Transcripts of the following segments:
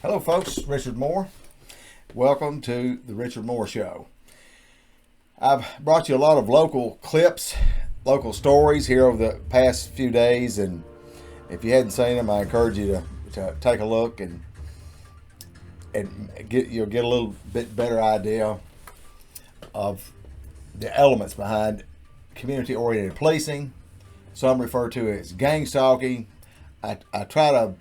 Hello, folks. Richard Moore. Welcome to the Richard Moore Show. I've brought you a lot of local clips, local stories here over the past few days, and if you hadn't seen them, I encourage you to take a look and you'll get a little bit better idea of the elements behind community-oriented policing. Some refer to it as gang stalking. I try to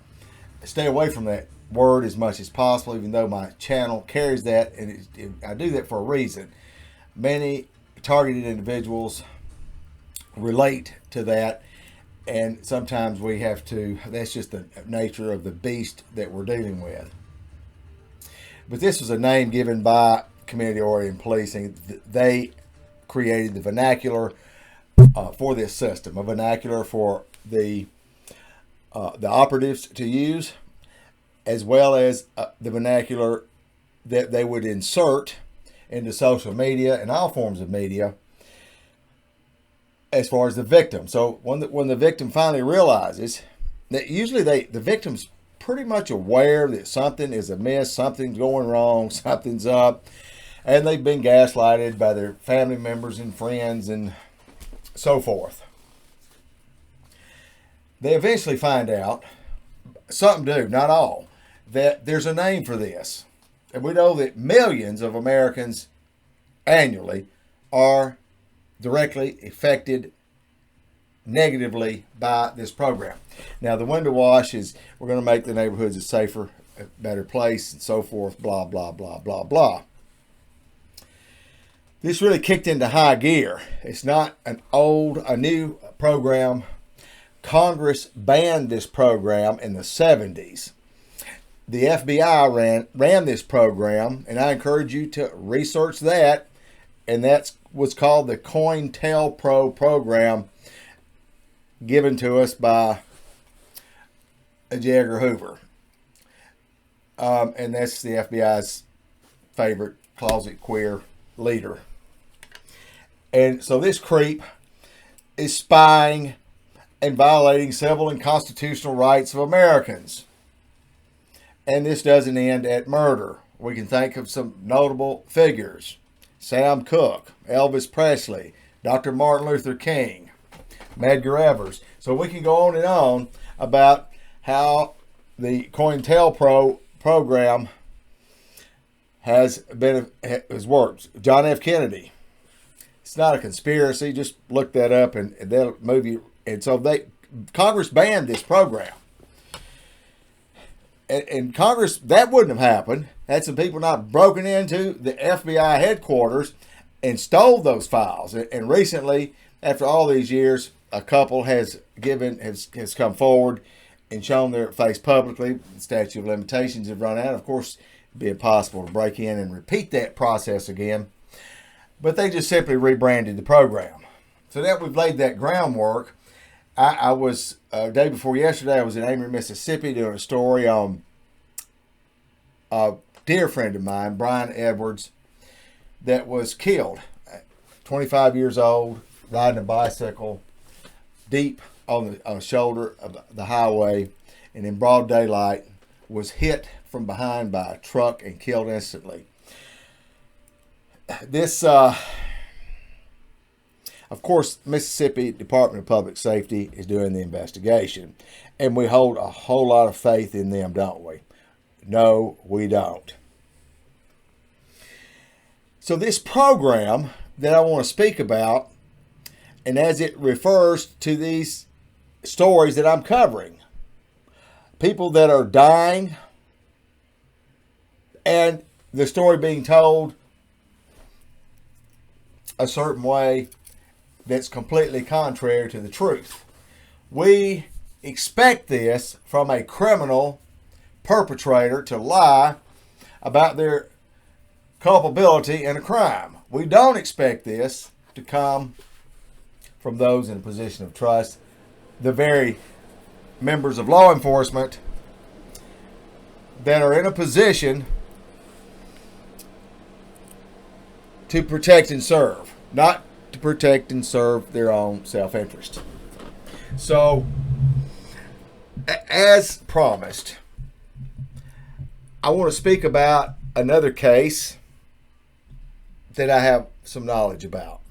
stay away from that word as much as possible, even though my channel carries that, and I do that for a reason. Many targeted individuals relate to that, and sometimes we have to, that's just the nature of the beast that we're dealing with. But this was a name given by community-oriented policing. They created the vernacular for this system, a vernacular for the operatives to use, as well as the vernacular that they would insert into social media and all forms of media as far as the victim. So when the victim finally realizes that, usually the victim's pretty much aware that something is amiss, something's going wrong, something's up, and they've been gaslighted by their family members and friends and so forth. They eventually find out, some do, not all, that there's a name for this. And we know that millions of Americans annually are directly affected negatively by this program. Now, the window wash is, we're going to make the neighborhoods a safer, a better place, and so forth, blah, blah, blah, blah, blah. This really kicked into high gear. It's not a new program. Congress banned this program in the 70s. The FBI ran this program, and I encourage you to research that, and that's what's called the COINTELPRO program, given to us by J. Edgar Hoover. And that's the FBI's favorite closet queer leader. And so this creep is spying and violating civil and constitutional rights of Americans. And this doesn't end at murder. We can think of some notable figures: Sam Cooke, Elvis Presley, Dr. Martin Luther King, Medgar Evers. So we can go on and on about how the COINTELPRO program has worked. John F. Kennedy. It's not a conspiracy. Just look that up and that'll move you. And so Congress banned this program. And Congress, that wouldn't have happened had some people not broken into the FBI headquarters and stole those files. And recently, after all these years, a couple has come forward and shown their face publicly. The statute of limitations have run out. Of course, it'd be impossible to break in and repeat that process again. But they just simply rebranded the program. So that we've laid that groundwork. I was, day before yesterday, I was in Amory, Mississippi, doing a story on a dear friend of mine, Brian Edwards, that was killed, 25 years old, riding a bicycle, deep on the shoulder of the highway, and in broad daylight, was hit from behind by a truck and killed instantly. This, of course, Mississippi Department of Public Safety is doing the investigation, and we hold a whole lot of faith in them, don't we? No, we don't. So this program that I want to speak about, and as it refers to these stories that I'm covering, people that are dying, and the story being told a certain way that's completely contrary to the truth. We expect this from a criminal perpetrator to lie about their culpability in a crime. We don't expect this to come from those in a position of trust, the very members of law enforcement that are in a position to protect and serve, not to protect and serve their own self-interest. So, as promised, I want to speak about another case that I have some knowledge about.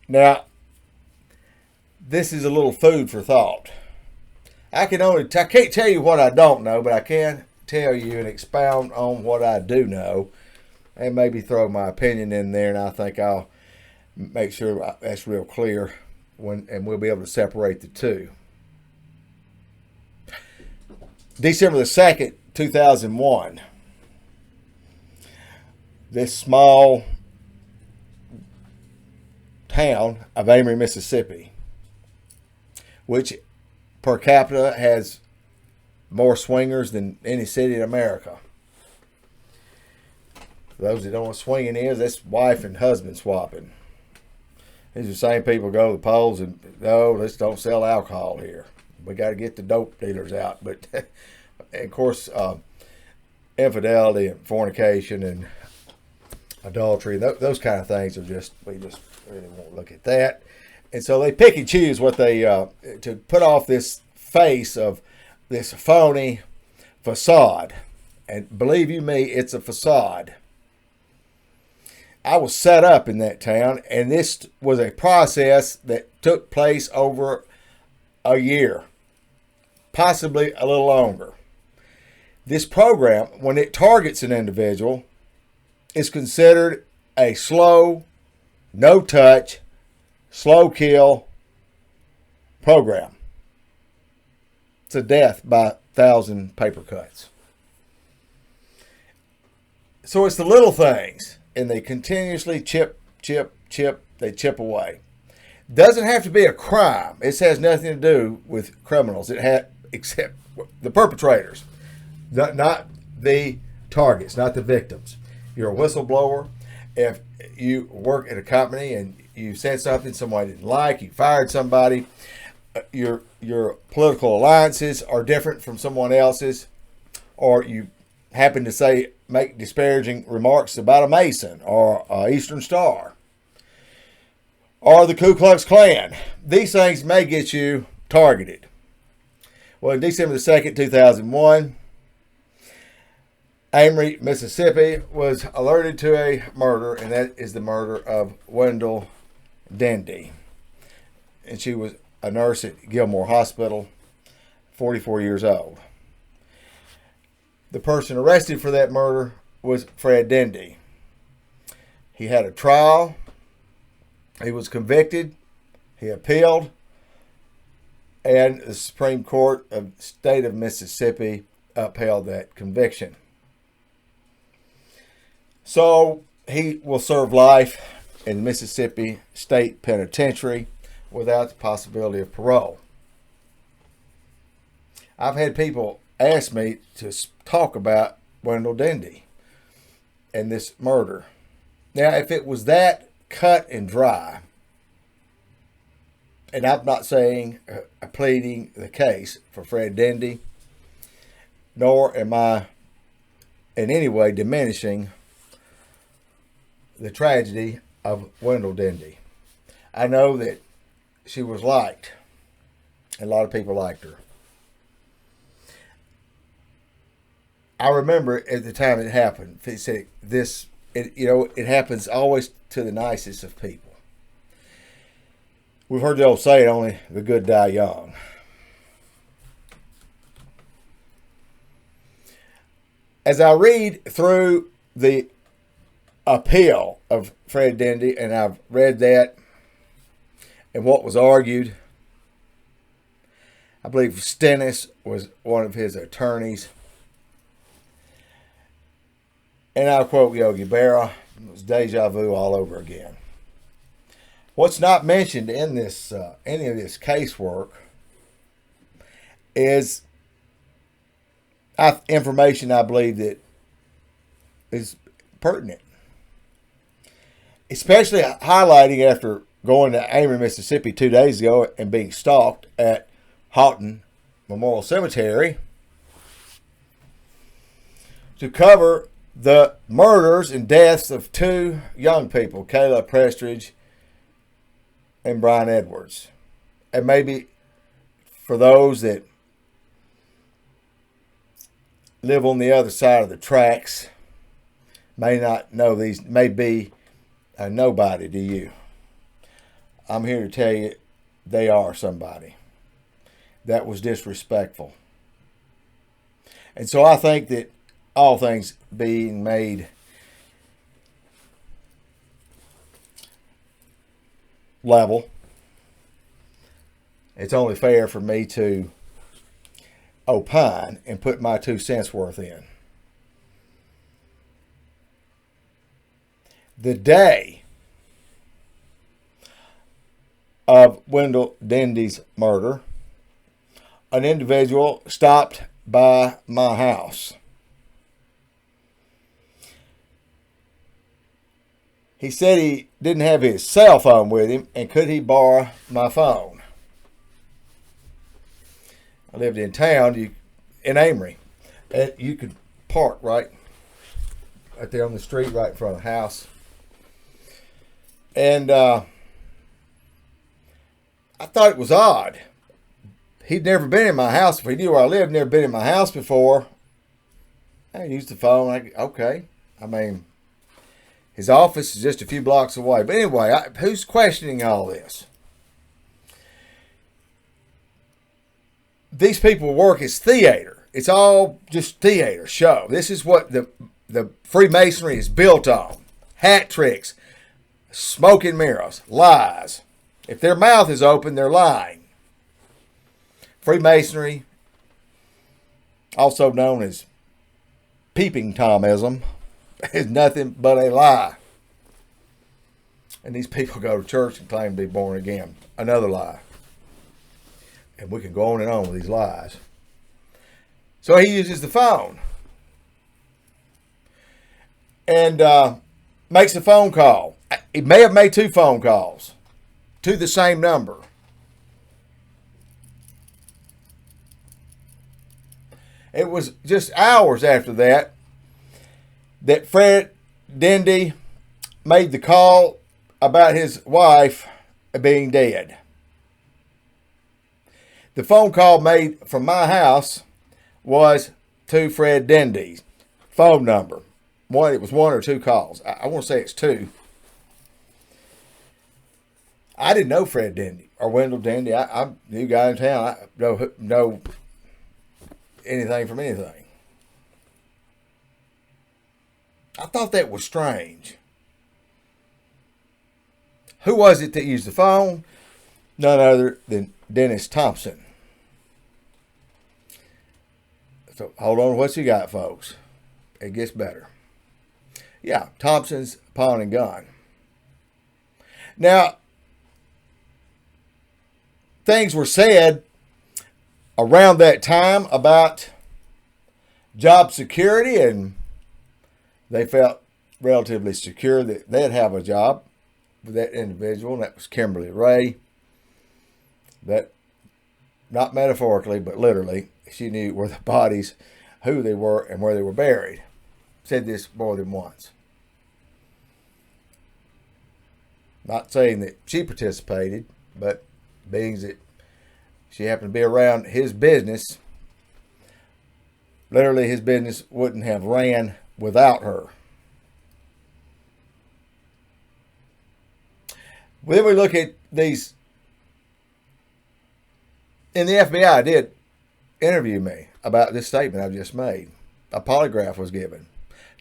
Now, this is a little food for thought. I can't tell you what I don't know, but I can tell you and expound on what I do know, and maybe throw my opinion in there, and I think I'll make sure that's real clear and we'll be able to separate the two. December the 2nd, 2001, this small town of Amory, Mississippi, which per capita has more swingers than any city in America. For those that don't know what swinging is, that's wife and husband swapping. These are the same people go to the polls and, no, let's don't sell alcohol here. We got to get the dope dealers out. But, of course, infidelity and fornication and adultery, those kind of things are just, we just really won't look at that. And so they pick and choose what they, to put off this face of this phony facade. And believe you me, it's a facade. I was set up in that town, and this was a process that took place over a year, possibly a little longer. This program, when it targets an individual, is considered a slow, no-touch, slow kill program. It's a death by 1,000 paper cuts. So it's the little things, and they continuously chip away. Doesn't have to be a crime. This has nothing to do with criminals. Except the perpetrators, not the targets, not the victims. You're a whistleblower. If you work at a company and you said something somebody didn't like, you fired somebody, your political alliances are different from someone else's, or you happen to make disparaging remarks about a Mason or a Eastern Star or the Ku Klux Klan. These things may get you targeted. Well, December the 2nd, 2001, Amory, Mississippi was alerted to a murder, and that is the murder of Windel, Dendy. And she was a nurse at Gilmore Hospital, 44 years old. The person arrested for that murder was Fred Dendy. He had a trial. He was convicted. He appealed. And the Supreme Court of the state of Mississippi upheld that conviction. So he will serve life in Mississippi State Penitentiary without the possibility of parole. I've had people ask me to talk about Windel Dendy and this murder. Now, if it was that cut and dry, and I'm not saying pleading the case for Fred Dendy, nor am I in any way diminishing the tragedy of Windel Dendy. I know that she was liked. A lot of people liked her. I remember at the time it happened, he said it happens always to the nicest of people. We've heard the old saying, only the good die young. As I read through the appeal of Fred Dendy, and I've read that and what was argued, I believe Stennis was one of his attorneys. And I'll quote Yogi Berra, it was deja vu all over again. What's not mentioned in this any of this casework is information I believe that is pertinent. Especially highlighting after going to Amory, Mississippi 2 days ago and being stalked at Houghton Memorial Cemetery to cover the murders and deaths of 2 young people, Kayla Prestridge and Brian Edwards. And maybe for those that live on the other side of the tracks may not know these, may be a nobody to you. I'm here to tell you they are somebody. That was disrespectful. And so I think that all things being made level, it's only fair for me to opine and put my 2 cents worth in. The day of Windel Dendy's murder, an individual stopped by my house. He said he didn't have his cell phone with him and could he borrow my phone. I lived in town, in Amory. And you could park right there on the street right in front of the house. And I thought it was odd. He'd never been in my house. If he knew where I lived, never been in my house before. I used the phone. Okay. I mean, his office is just a few blocks away. But anyway, who's questioning all this? These people work as theater. It's all just theater show. This is what the Freemasonry is built on. Hat tricks, smoke and mirrors, lies. If their mouth is open, they're lying. Freemasonry, also known as peeping Tomism, is nothing but a lie. And these people go to church and claim to be born again. Another lie. And we can go on and on with these lies. So he uses the phone. And makes a phone call. He may have made 2 phone calls to the same number. It was just hours after that Fred Dendy made the call about his wife being dead. The phone call made from my house was to Fred Dendy's phone number. It was 1 or 2 calls. I want to say it's 2. I didn't know Fred Dendy or Windel Dendy. I'm a new guy in town. I don't know anything from anything. I thought that was strange. Who was it that used the phone? None other than Dennis Thompson. So hold on, what you got, folks? It gets better. Yeah, Thompson's Pawn and Gun. Now, things were said around that time about job security, and they felt relatively secure that they'd have a job with that individual, and that was Kimberly Ray. That, not metaphorically, but literally, she knew where the bodies, who they were, and where they were buried. Said this more than once. Not saying that she participated, but being that she happened to be around his business, literally his business wouldn't have ran without her. Then we look at these. And the FBI did interview me about this statement I've just made. A polygraph was given.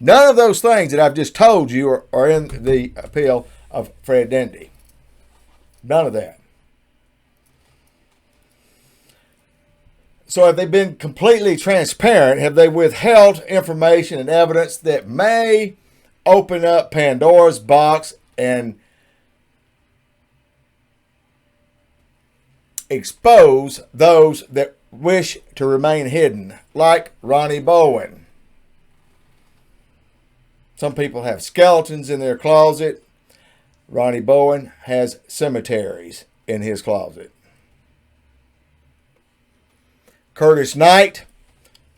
None of those things that I've just told you are in the appeal of Fred Dendy. None of that. So have they been completely transparent? Have they withheld information and evidence that may open up Pandora's box and expose those that wish to remain hidden, like Ronnie Bowen? Some people have skeletons in their closet. Ronnie Bowen has cemeteries in his closet. Curtis Knight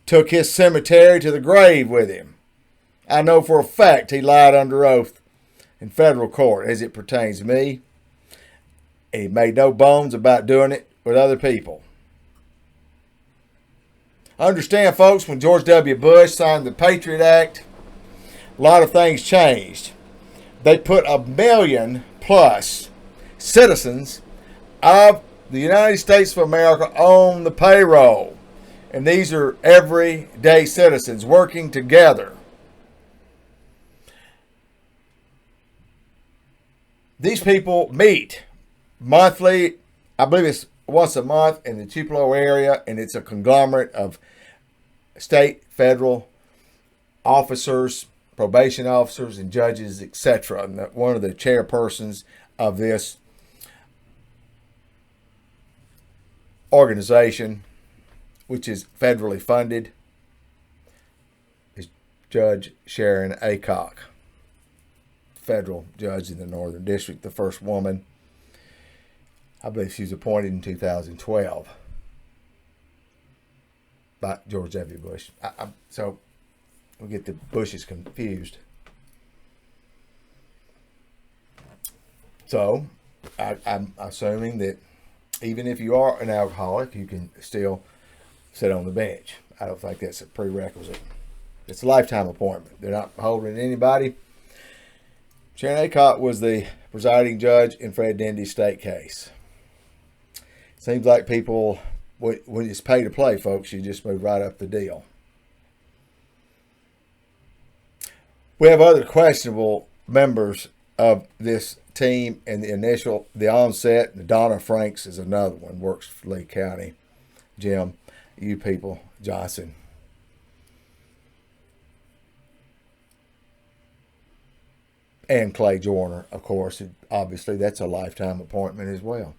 took his cemetery to the grave with him. I know for a fact he lied under oath in federal court as it pertains to me. He made no bones about doing it with other people. Understand, folks, when George W. Bush signed the Patriot Act, a lot of things changed. They put 1 million plus citizens of the United States of America on the payroll. And these are everyday citizens working together. These people meet monthly, I believe it's once a month in the Tupelo area, and it's a conglomerate of state, federal officers, probation officers, and judges, etc. And one of the chairpersons of this organization, which is federally funded, is Judge Sharon Aycock, federal judge in the Northern District, the first woman. I believe she was appointed in 2012 by George W. Bush. So we get the Bushes confused. So I'm assuming that even if you are an alcoholic, you can still sit on the bench. I don't think that's a prerequisite. It's a lifetime appointment. They're not holding anybody. Sharon Aycock was the presiding judge in Fred Dendy's state case. Seems like people, when it's pay to play, folks, you just move right up the deal. We have other questionable members of this team and the onset. Donna Franks is another one, works for Lee County. Jim, you people, Johnson. And Clay Joyner, of course. Obviously, that's a lifetime appointment as well.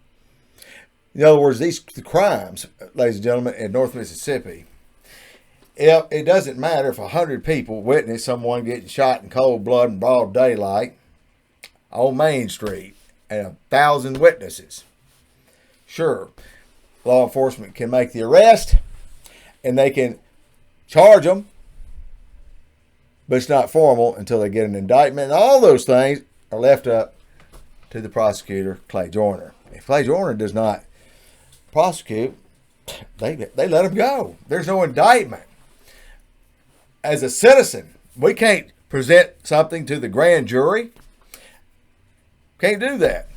In other words, the crimes, ladies and gentlemen, in North Mississippi, it doesn't matter if 100 people witness someone getting shot in cold blood in broad daylight on Main Street and 1,000 witnesses. Sure, law enforcement can make the arrest and they can charge them, but it's not formal until they get an indictment. And all those things are left up to the prosecutor, Clay Joyner. If Clay Joyner does not prosecute, they let him go. There's no indictment. As a citizen, we can't present something to the grand jury. Can't do that.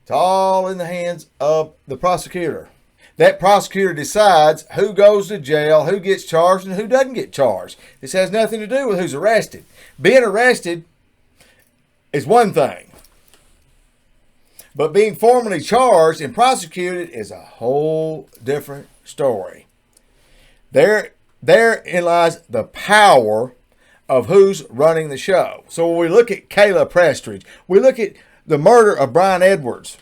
It's all in the hands of the prosecutor. That prosecutor decides who goes to jail, who gets charged, and who doesn't get charged. This has nothing to do with who's arrested. Being arrested is one thing, but being formally charged and prosecuted is a whole different story. Therein lies the power of who's running the show. So when we look at Kayla Prestridge, we look at the murder of Brian Edwards,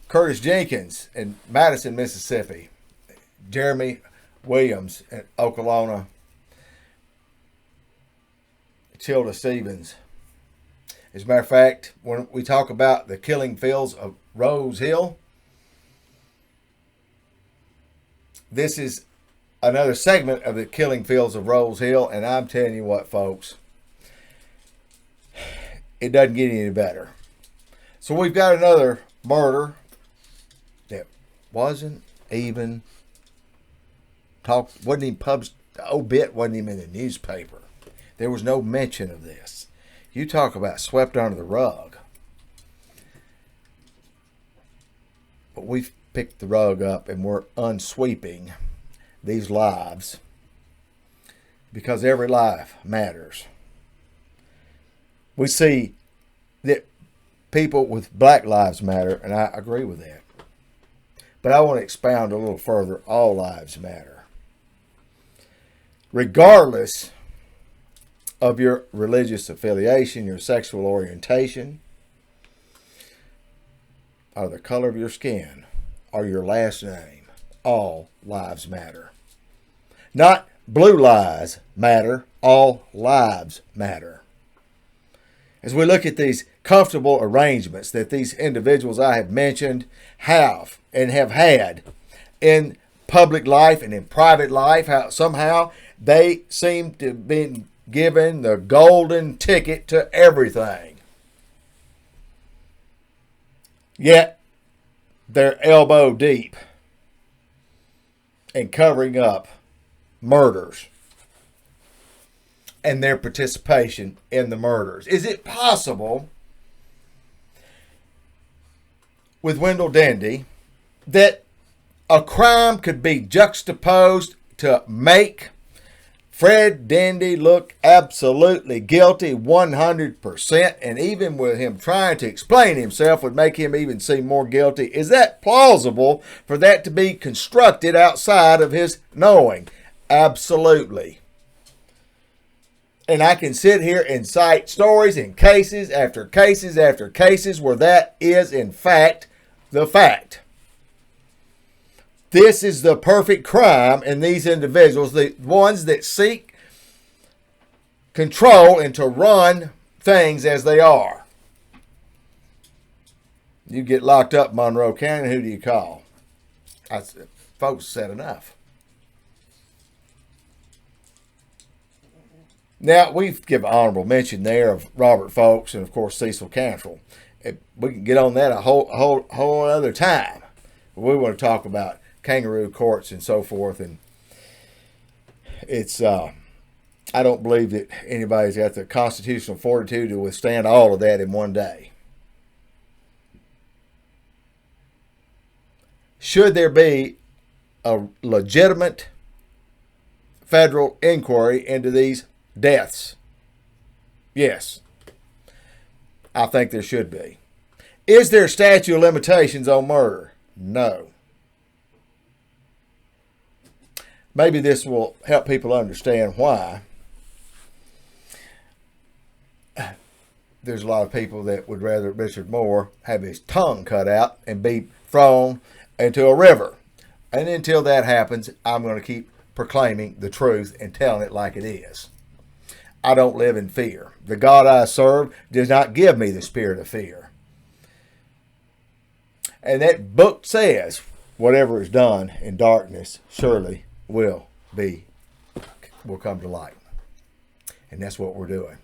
Curtis Jenkins in Madison, Mississippi, Jeremy Williams in Oklahoma, Tilda Stevens. As a matter of fact, when we talk about the killing fields of Rose Hill, this is another segment of the killing fields of Rose Hill, and I'm telling you what, folks, it doesn't get any better. So we've got another murder that wasn't even talked, wasn't even published, the obit wasn't even in the newspaper. There was no mention of this. You talk about swept under the rug. But we've picked the rug up and we're unsweeping these lives because every life matters. We see that people with Black Lives Matter, and I agree with that. But I want to expound a little further. All lives matter. Regardless of your religious affiliation, your sexual orientation, or the color of your skin, or your last name, all lives matter. Not blue lives matter, all lives matter. As we look at these comfortable arrangements that these individuals I have mentioned have and have had in public life and in private life, how somehow they seem to have been given the golden ticket to everything. Yet they're elbow deep in covering up murders and their participation in the murders. Is it possible with Windel Dendy that a crime could be juxtaposed to make Fred Dendy look absolutely guilty 100%, and even with him trying to explain himself would make him even seem more guilty? Is that plausible for that to be constructed outside of his knowing? Absolutely. And I can sit here and cite stories and cases after cases after cases where that is in fact the fact. This is the perfect crime in these individuals, the ones that seek control and to run things as they are. You get locked up in Monroe County, who do you call? Folks said enough. Now, we've given honorable mention there of Robert Folks and, of course, Cecil Cantrell. We can get on that a whole other time. We want to talk about kangaroo courts and so forth, and it's I don't believe that anybody's got the constitutional fortitude to withstand all of that in one day. Should there be a legitimate federal inquiry into these deaths? Yes, I think there should be. Is there statute of limitations on murder? No. Maybe this will help people understand why there's a lot of people that would rather Richard Moore have his tongue cut out and be thrown into a river. And until that happens, I'm going to keep proclaiming the truth and telling it like it is. I don't live in fear. The God I serve does not give me the spirit of fear. And that book says, whatever is done in darkness surely will come to light. And that's what we're doing.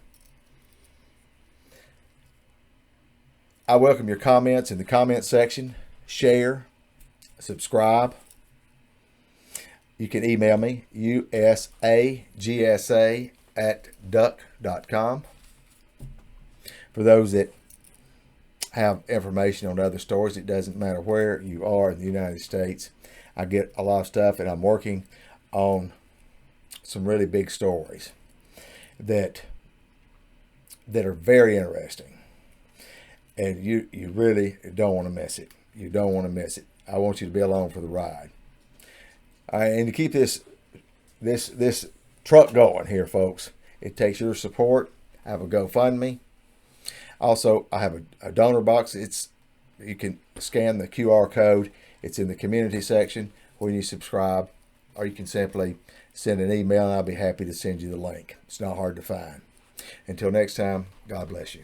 I welcome your comments in the comment section. Share, subscribe. You can email me, usagsa@duck.com. For those that have information on other stories, it doesn't matter where you are in the United States. I get a lot of stuff, and I'm working on some really big stories that are very interesting. And you really don't want to miss it. You don't want to miss it. I want you to be along for the ride. And to keep this truck going here, folks, it takes your support. I have a GoFundMe. Also, I have a donor box. You can scan the QR code. It's in the community section when you subscribe, or you can simply send an email and I'll be happy to send you the link. It's not hard to find. Until next time, God bless you.